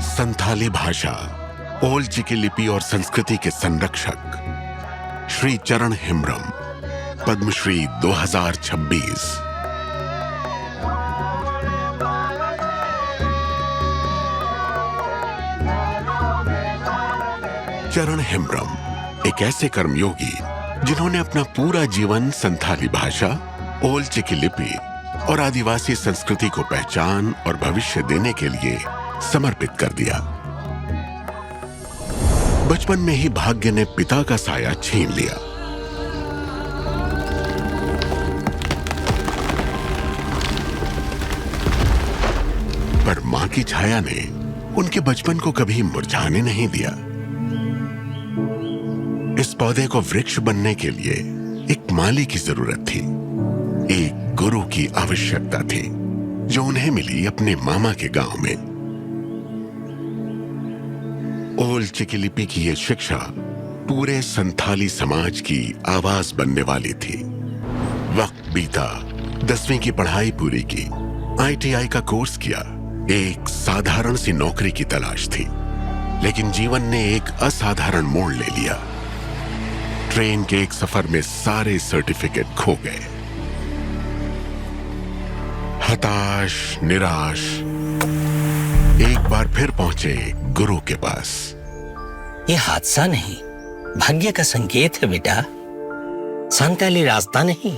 संथाली भाषा, ओल चिकी लिपि और संस्कृति के संरक्षक श्री चरण हेम्ब्रम, पद्मश्री 2026। चरण हेम्ब्रम एक ऐसे कर्मयोगी जिन्होंने अपना पूरा जीवन संथाली भाषा, ओल चिकी लिपि और आदिवासी संस्कृति को पहचान और भविष्य देने के लिए समर्पित कर दिया। बचपन में ही भाग्य ने पिता का साया छीन लिया। पर मां की छाया ने उनके बचपन को कभी मुरझाने नहीं दिया। इस पौधे को वृक्ष बनने के लिए एक माली की जरूरत थी, एक गुरु की आवश्यकता थी, जो उन्हें मिली अपने मामा के गांव में। ओल चिकी लिपि की यह शिक्षा पूरे संथाली समाज की आवाज बनने वाली थी। वक्त बीता, 10वीं की पढ़ाई पूरी की, ITI का कोर्स किया, एक साधारण सी नौकरी की तलाश थी। लेकिन जीवन ने एक असाधारण मोड़ ले लिया। ट्रेन के एक सफर में सारे सर्टिफिकेट खो गए। हताश, निराश, एक बार फिर पहुंचे गुरु के पास। ये हादसा नहीं, भाग्य का संकेत है बेटा। संथाली रास्ता नहीं,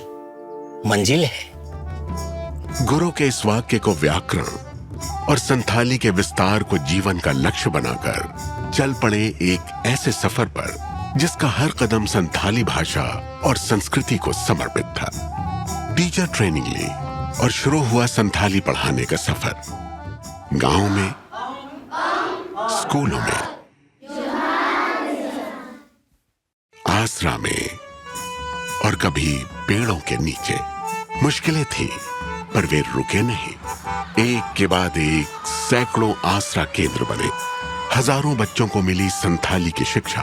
मंजिल है। गुरु के इस वाक्य को व्याकरण और संथाली के विस्तार को जीवन का लक्ष्य बनाकर चल पड़े एक ऐसे सफर पर जिसका हर कदम संथाली भाषा और संस्कृति को समर्पित था। टीचर ट्रेनिंग ली और शुरू हुआ संथाली पढ़ाने का सफर। गांव में, स्कूलों में, आसरा में और कभी पेड़ों के नीचे। मुश्किलें थी, पर वे रुके नहीं। एक के बाद एक सैकड़ों आसरा केंद्र बने। हजारों बच्चों को मिली संथाली की शिक्षा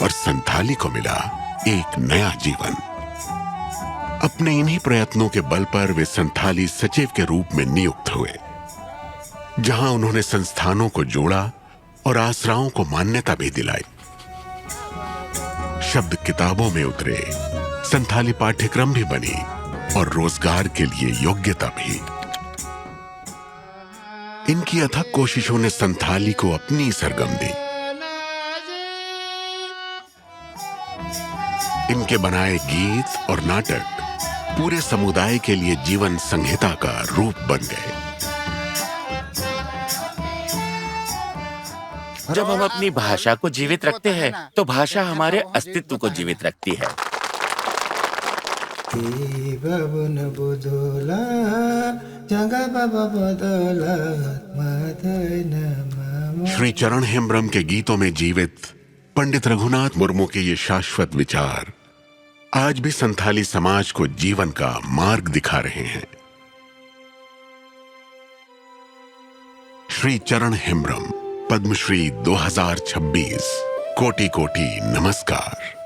और संथाली को मिला एक नया जीवन। अपने इन्हीं प्रयत्नों के बल पर वे संथाली सचिव के रूप में नियुक्त हुए, जहां उन्होंने संस्थानों को जोड़ा और आसराओं को मान्यता भी दिलाई। शब्द किताबों में उतरे, संथाली पाठ्यक्रम भी बनी और रोजगार के लिए योग्यता भी। इनकी अथक कोशिशों ने संथाली को अपनी सरगम दी। इनके बनाए गीत और नाटक पूरे समुदाय के लिए जीवन संहिता का रूप बन गए। जब हम अपनी भाषा को जीवित रखते हैं, तो भाषा हमारे अस्तित्व को जीवित रखती है। श्री चरण हेम्ब्रम के गीतों में जीवित पंडित रघुनाथ मुर्मू के ये शाश्वत विचार आज भी संथाली समाज को जीवन का मार्ग दिखा रहे हैं। श्री चरण हेम्ब्रम, पद्मश्री 2026। कोटि कोटि नमस्कार।